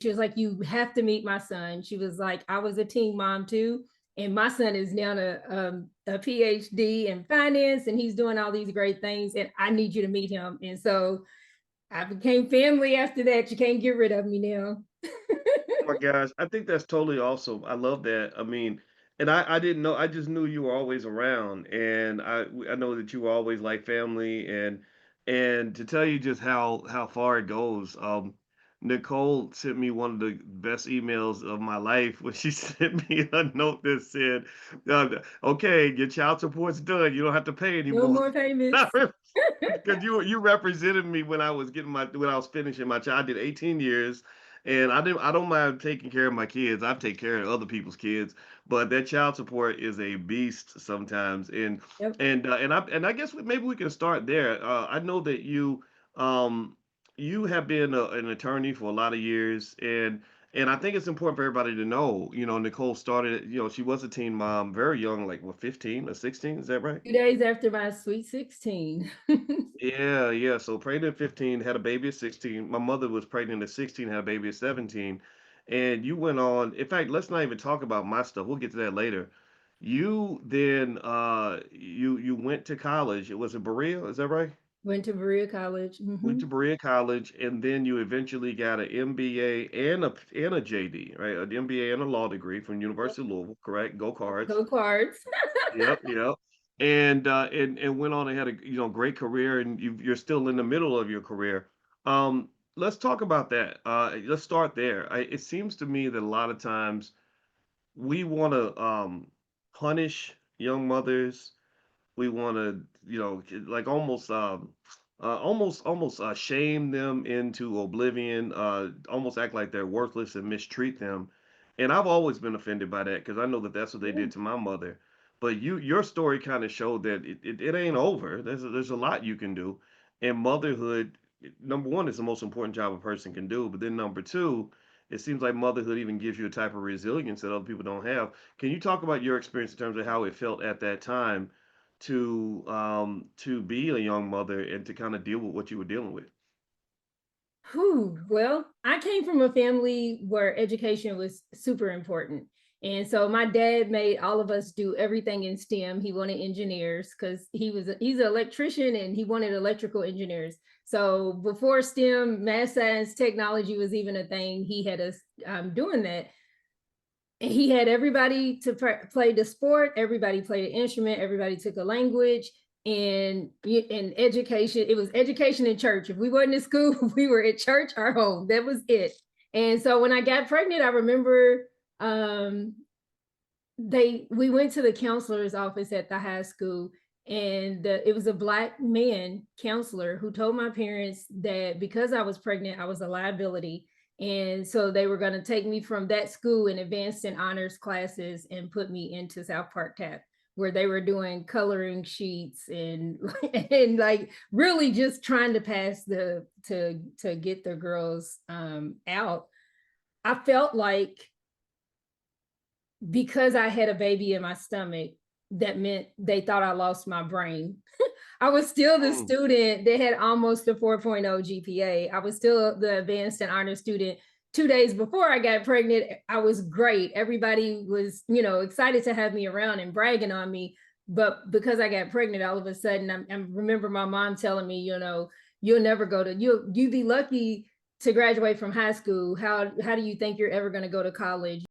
She was like, you have to meet my son. She was like, I was a teen mom too. And my son is now a PhD in finance and he's doing all these great things. And I need you to meet him. And so I became family after that. You can't get rid of me now. Oh my gosh, I think that's totally awesome. I love that. I mean, and I didn't know. I just knew you were always around, and I know that you were always like family, and to tell you just how far it goes. Nicole sent me one of the best emails of my life when she sent me a note that said, "Okay, your child support's done. You don't have to pay No anymore." more payments. Because you represented me when I was getting my when I was finishing my child. I did 18 years, and I don't mind taking care of my kids. I take care of other people's kids, but that child support is a beast sometimes. Yep. And I guess maybe we can start there. I know that um you have been an attorney for a lot of years, and I think it's important for everybody to know. Nicole started. She was a teen mom, very young, like what, 15 or 16? Is that right? 2 days after my sweet 16. Yeah, yeah. So pregnant at 15, had a baby at 16. My mother was pregnant at 16, had a baby at 17. And you went on, in fact, let's not even talk about my stuff. We'll get to that later. You then you went to college. It was in Berea, is that right? Went to Berea College. Went to Berea College, and then you eventually got an MBA and a JD, right? An MBA and a law degree from University of Louisville, correct? Go Cards. Go cards. Yep, yep. And went on and had a great career, and you're still in the middle of your career. Let's talk about that. Let's start there. It seems to me that a lot of times we want to punish young mothers. We want to like almost shame them into oblivion. Almost act like they're worthless and mistreat them. And I've always been offended by that because I know that that's what they did to my mother. But your story kind of showed that it ain't over. There's a lot you can do, and motherhood, number one, is the most important job a person can do. But then number two, it seems like motherhood even gives you a type of resilience that other people don't have. Can you talk about your experience in terms of how it felt at that time to be a young mother and to kind of deal with what you were dealing with? Whew. Well, I came from a family where education was super important. And so my dad made all of us do everything in STEM. He wanted engineers because he's an electrician and he wanted electrical engineers. So before STEM, math, science, technology was even a thing, he had us doing that. And he had everybody to play the sport, everybody played an instrument, everybody took a language, and in education, it was education in church. If we wasn't in school, we were at church or home. That was it. And so when I got pregnant, I remember um, we went to the counselor's office at the high school, and it was a Black man counselor who told my parents that because I was pregnant, I was a liability. And so they were going to take me from that school in advanced and honors classes and put me into South Park Tap, where they were doing coloring sheets and and like really just trying to pass the to get the girls out. I felt like because I had a baby in my stomach, that meant they thought I lost my brain. I was still the Mm. student that had almost a 4.0 GPA. I was still the advanced and honor student. 2 days before I got pregnant, I was great. Everybody was, excited to have me around and bragging on me. But because I got pregnant, all of a sudden, I remember my mom telling me, you'll never go to you'd be lucky to graduate from high school. How do you think you're ever going to go to college?